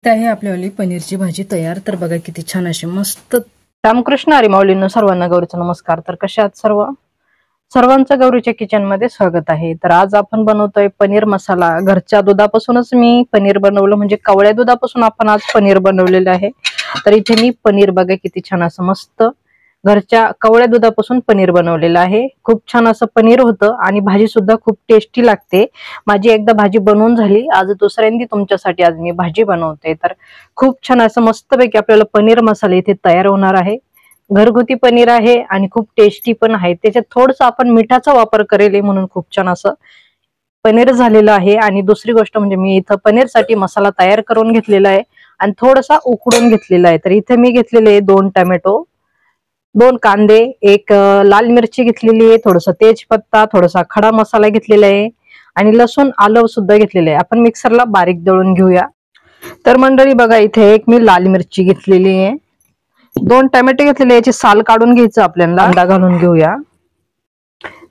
आहे आपल्यावाली पनीरची भाजी तयार। तर बघा किती छान अशी मस्त। रामकृष्ण हरी माऊलींनो, सर्वांना गौरीचा नमस्कार। तर कशा आहात सर्वांचं गौरीच्या किचन मध्ये स्वागत आहे। तर आज आपण बनवतोय पनीर मसाला। घरच्या दुधापासूनच मी पनीर बनवलं, म्हणजे कवळ्या दुधापासून आपण आज पनीर बनवलेलं आहे। तर इथे मी पनीर बघा किती छान असं मस्त घरच्या कवळ्या दुधापासून पनीर बनवलेलं आहे। खूप छान असं पनीर होतं आणि भाजी सुद्धा खूप टेस्टी लागते। माझी एकदा भाजी बनवून झाली, आज दुसऱ्यांदी तुमच्यासाठी आज मी भाजी बनवते। तर खूप छान असं मस्तपैकी आपल्याला पनीर मसाला इथे तयार होणार आहे। घरगुती पनीर आहे आणि खूप टेस्टी पण आहे। त्याच्यात थोडंसं आपण मिठाचा वापर करेल म्हणून खूप छान असं पनीर झालेलं आहे। आणि दुसरी गोष्ट म्हणजे मी इथं पनीरसाठी मसाला तयार करून घेतलेला आहे आणि थोडासा उकडून घेतलेला आहे। तर इथे मी घेतलेले 2 टोमॅटो, 2 कांदे, 1 लाल मिरची घेतलेली आहे, थोडासा तेजपत्ता, थोडासा खडा मसाला घेतलेला आहे आणि लसूण आलं सुद्धा घेतलेलं आहे। आपण मिक्सरला बारीक दळून घेऊया। तर मंडळी बघा, इथे एक मी लाल मिरची घेतलेली आहे, 2 टोमॅटो घेतलेले, याची साल काढून घ्यायचं आपल्याला, कांदा घालून घेऊया।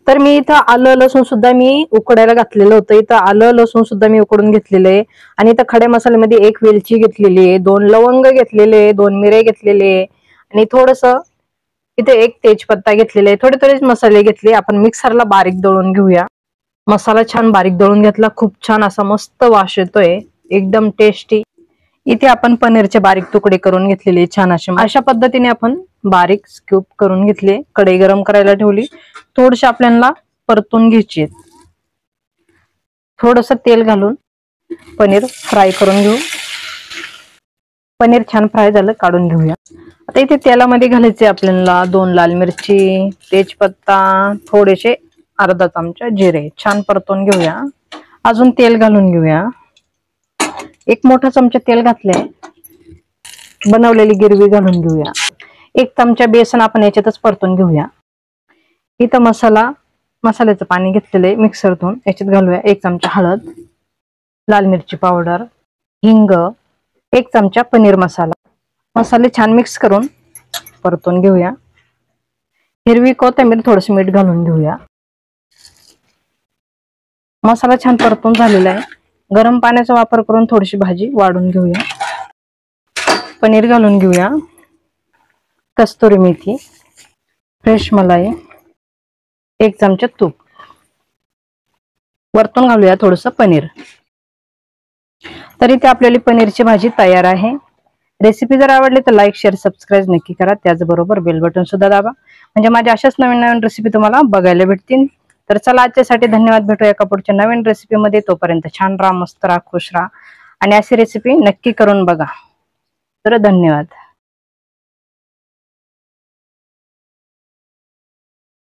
तर मी इथं आलं लसूण सुद्धा मी उकडायला घातलेलं होतं। इथं आलं लसूण सुद्धा मी उकडून घेतलेलं आहे आणि इथं खड्या मसाल्यामध्ये 1 वेलची घेतलेली आहे, 2 लवंग घेतलेले, 2 मिरे घेतलेले आणि थोडंसं इथे 1 तेजपत्ता घेतलेला आहे। थोडे मसाले घेतले, आपण मिक्सरला बारीक दळून घेऊया। मसाला छान बारीक दळून घेतला, खूप छान असा मस्त वास येतोय, एकदम टेस्टी। इथे आपण पनीरचे बारीक तुकडे करून घेतलेले छान अशा पद्धतीने आपण बारीक स्कूप करून घेतले। कढई गरम करायला ठेवली, थोडीशी आपल्याला परतून घ्यायची, थोडंसं तेल घालून पनीर फ्राय करून घेऊ। पनीर छान फ्राय झालं, काढून घेऊया। आता इथे तेलामध्ये घालायचे आपल्याला 2 लाल मिरची, तेजपत्ता, थोडेसे अर्धा चमचा जिरे, छान परतून घेऊया। अजून तेल घालून घेऊया, 1 मोठा चमचा तेल घातले, बनवलेली गिरवी घालून घेऊया। 1 चमचा बेसन आपण याच्यातच परतून घेऊया। इथं मसाल्याचं पाणी घेतलेले मिक्सरतून, याच्यात घालूया 1 चमचा हळद, लाल मिरची पावडर, हिंग, 1 चमचा पनीर मसाला। मसाले छान मिक्स करून परतून घेऊया। हिरवी कोथिंबीर, थोडंसं मीठ घालून घेऊया। मसाला छान परतून झालेला आहे, गरम पाण्याचा वापर करून थोडीशी भाजी वाढून घेऊया। पनीर घालून घेऊया, कस्तुरी मेथी, फ्रेश मलाई, 1 चमचा तूप, वरतून घालूया थोडंसं पनीर। तर इथे आपल्याला पनीरची भाजी तयार आहे। रेसिपी जर आवडली तर लाईक, शेअर, सबस्क्राईब नक्की करा। त्याचबरोबर बेल बटन सुद्धा दाबा, म्हणजे माझ्या अशाच नवीन रेसिपी तुम्हाला बघायला भेटतील। तर चला, आजच्यासाठी धन्यवाद। भेटूया एका पुढच्या नवीन रेसिपी मध्ये। तोपर्यंत छान राहा, मस्त राहा, खुश राहा आणि अशी रेसिपी नक्की करून बघा। तर धन्यवाद।